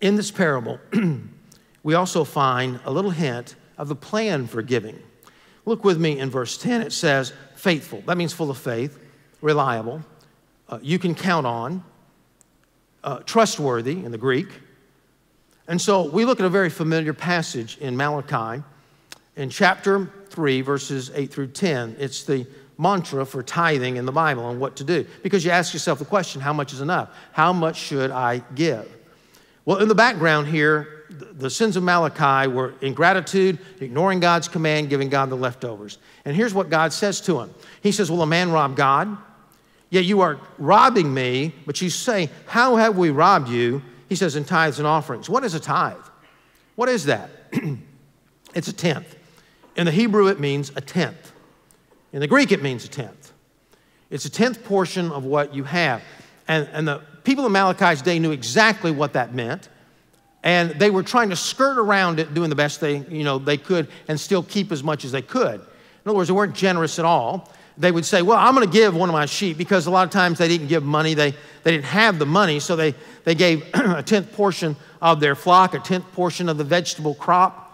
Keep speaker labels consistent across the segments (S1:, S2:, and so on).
S1: In this parable, we also find a little hint of the plan for giving. Look with me in verse 10. It says, faithful. That means full of faith, reliable, you can count on, trustworthy in the Greek. And so we look at a very familiar passage in Malachi. In chapter 3, verses 8 through 10, it's the mantra for tithing in the Bible and what to do. Because you ask yourself the question, how much is enough? How much should I give? Well, in the background here, the sins of Malachi were ingratitude, ignoring God's command, giving God the leftovers. And here's what God says to him. He says, will a man rob God? Yet you are robbing me, but you say, how have we robbed you? He says, in tithes and offerings. What is a tithe? What is that? It's a tenth. In the Hebrew, it means a tenth. In the Greek, it means a tenth. It's a tenth portion of what you have. And the people in Malachi's day knew exactly what that meant. And they were trying to skirt around it, doing the best they could and still keep as much as they could. In other words, they weren't generous at all. They would say, well, I'm going to give one of my sheep, because a lot of times they didn't give money. They didn't have the money, so they gave a tenth portion of their flock, a tenth portion of the vegetable crop.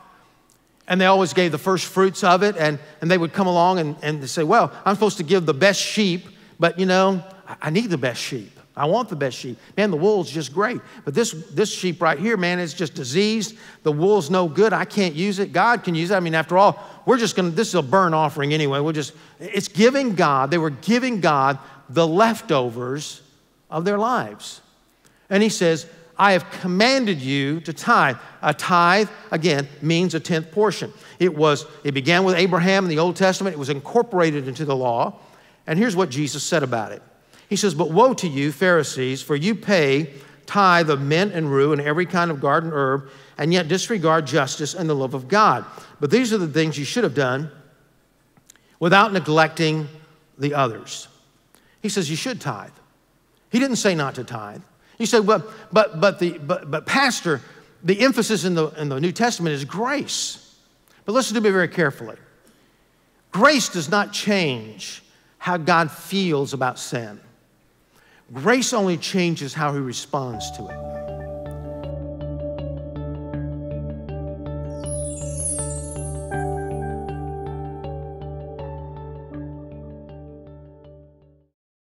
S1: And they always gave the first fruits of it, and they would come along and say, well, I'm supposed to give the best sheep, but I need the best sheep. I want the best sheep. Man, the wool's just great. But this sheep right here, man, is just diseased. The wool's no good. I can't use it. God can use it. I mean, after all, this is a burnt offering anyway. It's giving God, they were giving God the leftovers of their lives. And he says, I have commanded you to tithe. A tithe, again, means a tenth portion. It began with Abraham in the Old Testament. It was incorporated into the law. And here's what Jesus said about it. He says, but woe to you, Pharisees, for you pay tithe of mint and rue and every kind of garden herb, and yet disregard justice and the love of God. But these are the things you should have done without neglecting the others. He says you should tithe. He didn't say not to tithe. He said, but Pastor, the emphasis in the New Testament is grace. But listen to me very carefully. Grace does not change how God feels about sin. Grace only changes how he responds to it.